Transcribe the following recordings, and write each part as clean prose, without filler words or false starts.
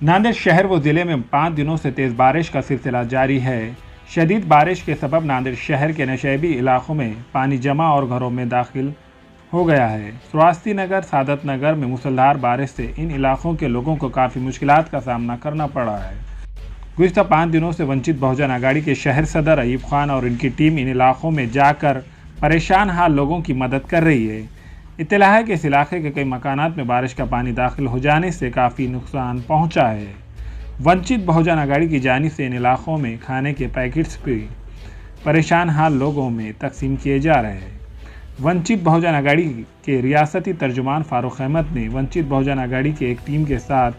नांदेड़ शहर व जिले में 5 दिनों से तेज बारिश का सिलसिला जारी है। शदीद बारिश के सबब नांदेड़ शहर के नशेबी इलाकों में पानी जमा और घरों में दाखिल हो गया है। श्रावस्ती नगर, सादत नगर में मूसलाधार बारिश से इन इलाकों के लोगों को काफ़ी मुश्किलात का सामना करना पड़ा है। गुज़िश्ता 5 दिनों से वंचित बहुजन आघाड़ी के शहर सदर अयूब खान और इनकी टीम इन इलाकों में जाकर परेशान हाल लोगों की मदद कर रही है। इत्तला है कि इस इलाके के कई मकानात में बारिश का पानी दाखिल हो जाने से काफ़ी नुकसान पहुंचा है। वंचित बहुजन आघाड़ी की जानिब से इन इलाकों में खाने के पैकेट्स भी परेशान हाल लोगों में तकसीम किए जा रहे हैं। वंचित बहुजन आघाड़ी के रियासती तर्जुमान फारूक अहमद ने वंचित बहुजन आघाड़ी की एक टीम के साथ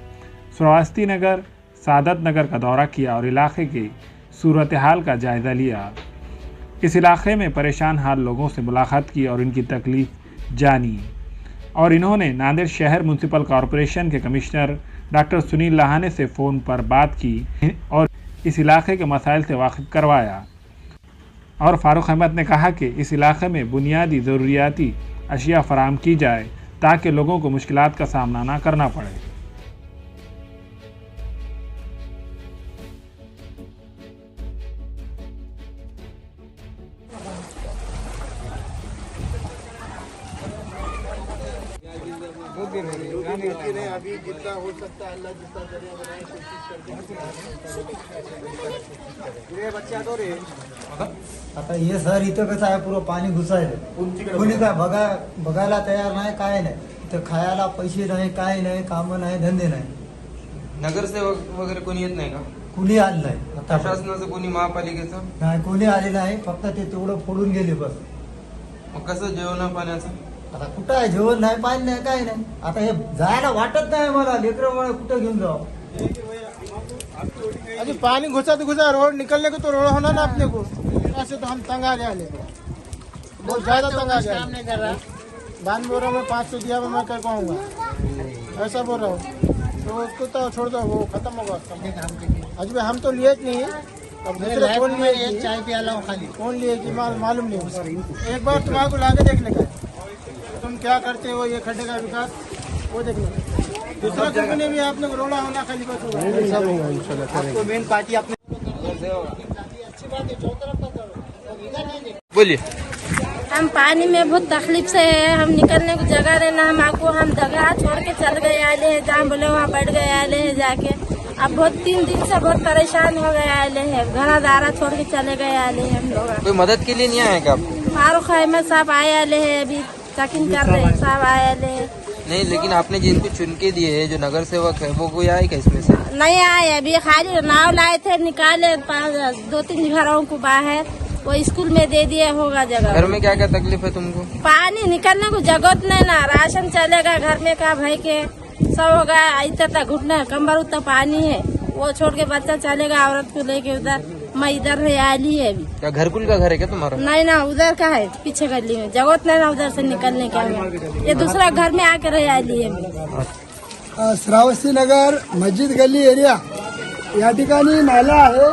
श्रावस्ती नगर, सादत नगर का दौरा किया और इलाके की सूरत हाल का जायज़ा लिया। इस इलाके में परेशान हाल लोगों से मुलाकात की और इनकी तकलीफ जानी और इन्होंने नांदेड़ शहर म्यूनसिपल कॉरपोरेशन के कमिश्नर डॉक्टर सुनील लाहाने से फ़ोन पर बात की और इस इलाके के मसाइल से वाकिफ़ करवाया। और फारूक अहमद ने कहा कि इस इलाके में बुनियादी ज़रूरियाती अशिया फराहम की जाए ताकि लोगों को मुश्किलात का सामना ना करना पड़े। अभी जितना हो सकता है अल्लाह जितना जरिया बनाए कोशिश करते बच्चा तो रे आता हे सर इथं कसं आहे, पुरं पाणी घुसायलं, कोणी काय बघायला तयार नाही, काय नाही. इथं खायला पैसे नाही, काय नाही, कामं नाही, धंदे नाही, नगरसेवक वगैरे कोणी येत नाही का? कुणी आलं नाही. आता प्रशासनाचं कोणी, महापालिकेचं नाही, कोणी आले नाही. फक्त ते तेवढं फोडून गेले बस. मग कसं जेवणा पाण्याचं? आता कुठं आहे, जेवण नाही, पाणी नाही, काय नाही. आता हे जायला वाटत नाही मला, लेकरं मला कुठं घेऊन जाऊ. अभी पानी घुसा तो घुसा, रोड निकलने को तो रोड होना ना अपने को, ऐसे तो हम तंग आ गए, बहुत ज्यादा तंग आ गए. बांध बोल रहा मैं 500 दिया मैं क्या कहूँगा, ऐसा बोल रहा हूँ. तो उसको तो छोड़ दो, वो खत्म होगा. अभी हम तो लिए नहीं, अब दूसरे कौन लिए, चाय पियाला खाली कौन लिए कि मालूम नहीं. एक बार तुम्हारे ला के देखने का, तुम क्या करते हो, ये खड्डे का विकास वो देखने. दूसरा कंपनी भी आपने रोड़ा होना खाली बस होगा. आपको मेन पार्टी आपने अच्छी बात है, चौतरफ का बोलिए. हम पानी में बहुत तकलीफ से है, हम निकलने को जगह रहना, हम जगह छोड़ के चल गए आले हैं, जहाँ बोले वहाँ बैठ गए आले हैं जाके. अब बहुत 3 दिन से बहुत परेशान हो गए आले हैं, घरा दारा छोड़ के चले गए आले हैं. हम लोग कोई मदद के लिए नहीं आए क्या? फारूक अहमद साहब आए आले हैं, अभी चेकिंग कर रहे हैं, साहब आए आले हैं. नहीं, लेकिन आपने जिनको चुन के दिए है, जो नगर सेवक है, वो कोई आए क्या इसमें से? नहीं आए, अभी खाली नाव लाए थे, निकाले 2-3 घरों को बाहर, वो स्कूल में दे दिए होगा जगह. घर में क्या क्या तकलीफ है तुमको? पानी निकलने को जगत नहीं ना, राशन चलेगा घर में का भाई के सब होगा, इतना घुटना कमर उतना पानी है, वो छोड़ के बच्चा चलेगा औरत को लेके उधर. मैं इधर हरियाली है अभी. क्या घरकुल का घर है क्या तुम्हारा? नहीं ना, उधर का है, पीछे गली में जगत नहीं ना उधर से निकलने का. ये दूसरा घर में आकर हरियाली है. श्रावस्ती नगर मस्जिद गल्ली एरिया या ठिकाणी नाला आहे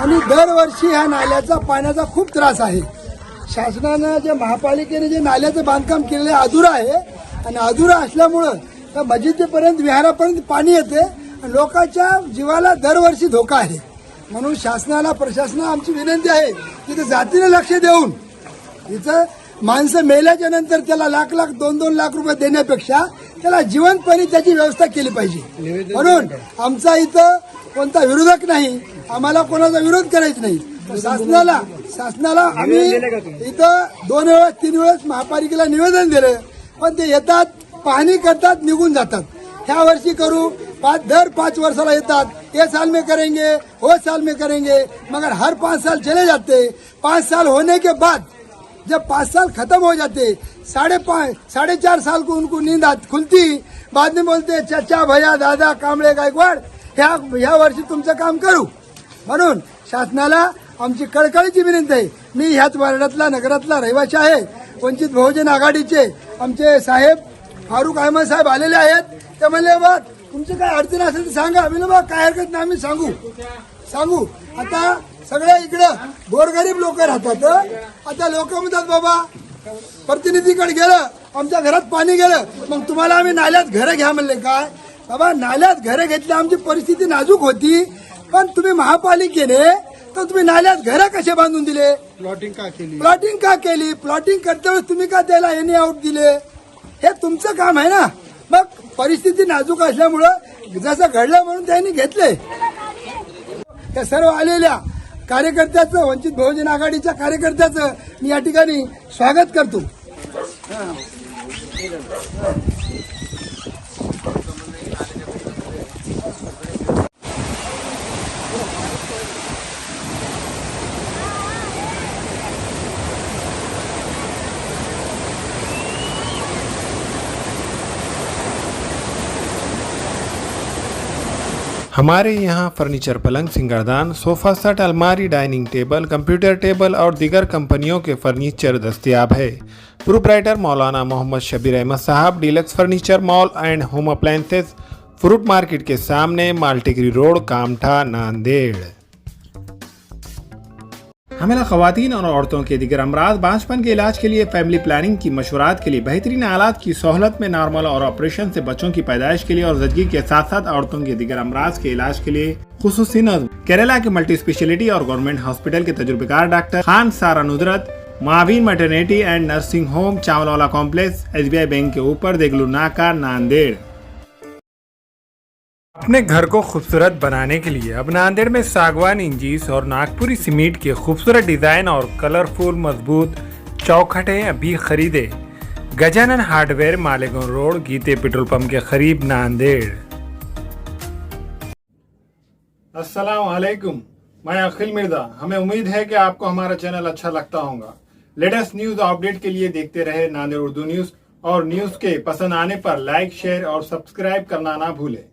आणि दरवर्षी ह्या नाल्याचा पाण्याचा खूप त्रास आहे. शासनानं जे महापालिकेने जे नाल्याचं बांधकाम केलेलं अधुरा आहे आणि अधुरा असल्यामुळं त्या मस्जिदीपर्यंत विहारापर्यंत पाणी येते आणि लोकांच्या जीवाला दरवर्षी धोका आहे. म्हणून शासनाला, प्रशासनाला आमची विनंती आहे की ते जातीने लक्ष देऊन इथं माणसं मेल्याच्या नंतर त्याला लाख 2-2 लाख रुपये देण्यापेक्षा त्याला जिवंतपणे त्याची व्यवस्था केली पाहिजे. म्हणून आमचा इथं कोणता विरोधक नाही, आम्हाला कोणाचा विरोध करायचा नाही. शासनाला आम्ही इथं 2 वेळेस 3 वेळेस महापालिकेला निवेदन दिलं, पण ते येतात, पाहणी करतात, निघून जातात. ह्या वर्षी करू, दर 5 वर्षाला येतात, ये साल में करेंगे, वो साल में करेंगे, मगर हर 5 साल चले जाते. 5 साल होने के बाद जब 5 साल खत्म हो जाते, 4.5 साल को उनको नींद खुलती, बाद में बोलते चाचा, भैया, दादा, कांबळे, गायकवाड ह्या वर्षी तुमचं काम करू. म्हणून शासनाला आमची कळकळीची विनंती आहे. मी ह्याच वार्डातला, नगरातला रहिवासी आहे. वंचित बहुजन आघाडीचे आमचे साहेब फारूक अहमद साहेब आलेले आहेत. ते म्हणले बा तुमची काय अडचण असेल तर सांगा. आम्ही बा काय हरकत नाही, आम्ही सांगू. आता सगळ्या इकडं गोरगरीब लोक राहतात. आता लोक म्हणतात बाबा प्रतिनिधीकडे गेलं, आमच्या घरात पाणी गेलं, मग तुम्हाला आम्ही नाल्यात घरं घ्या म्हणले. काय बाबा नाल्यात घरं घेतली, आमची परिस्थिती नाजूक होती, पण तुम्ही महापालिकेने तर तुम्ही नाल्यात घरं कसे बांधून दिले? प्लॉटिंग का केली? प्लॉटिंग करता वेळेस तुम्ही का त्याला एनी आउट दिले? हे तुमचं काम आहे ना. मग परिस्थिती नाजूक असल्यामुळं जसं घडलं म्हणून त्यांनी घेतले. त्या सर्व आलेल्या कार्यकर्त्याचं, वंचित बहुजन आघाडीच्या कार्यकर्त्याचं मी या ठिकाणी स्वागत करतो. हमारे यहाँ फर्नीचर, पलंग, सिंगारदान, सोफा सेट, अलमारी, डाइनिंग टेबल, कंप्यूटर टेबल और दीगर कंपनियों के फर्नीचर दस्तियाब है. Proprietor Maulana Mohammad Shabir Ahmed Sahab, deluxe furniture mall and home appliances, fruit market के सामने, माल्टीगिरी रोड, कामठा, नांदेड़. हमें ख़वातीन और औरतों के दिगर अमराज, बांझपन के इलाज के लिए, फैमिली प्लानिंग की मशवरात के लिए, बेहतरीन आलात की सहूलत में, नॉर्मल और ऑपरेशन से बच्चों की पैदाइश के लिए और ज़चगी के साथ साथ औरतों के दिगर अमराज के इलाज के लिए खुसूसी नज़्म केरला के मल्टी स्पेशलिटी और गवर्नमेंट हॉस्पिटल के तजुर्बेकार डॉक्टर खान सारा नुदरत, मावीन maternity and nursing home, Chawalwala complex, SBI bank के ऊपर, देगलू नाका, नांदेड़. अपने घर को खूबसूरत बनाने के लिए अब नांदेड़ में सागवान इंजीस और नागपुरी सीमेंट के खूबसूरत डिजाइन और कलरफुल मजबूत चौखटें अभी खरीदे. गजानन हार्डवेयर, मालेगांव रोड, गीते पेट्रोल पंप के करीब, नांदेड़. अस्सलाम वालेकुम, मैं अखिल मिर्जा. हमें उम्मीद है कि आपको हमारा चैनल अच्छा लगता होगा. लेटेस्ट न्यूज अपडेट के लिए देखते रहे नांदेड़ उर्दू न्यूज, और न्यूज के पसंद आने पर लाइक, शेयर और सब्सक्राइब करना ना भूलें.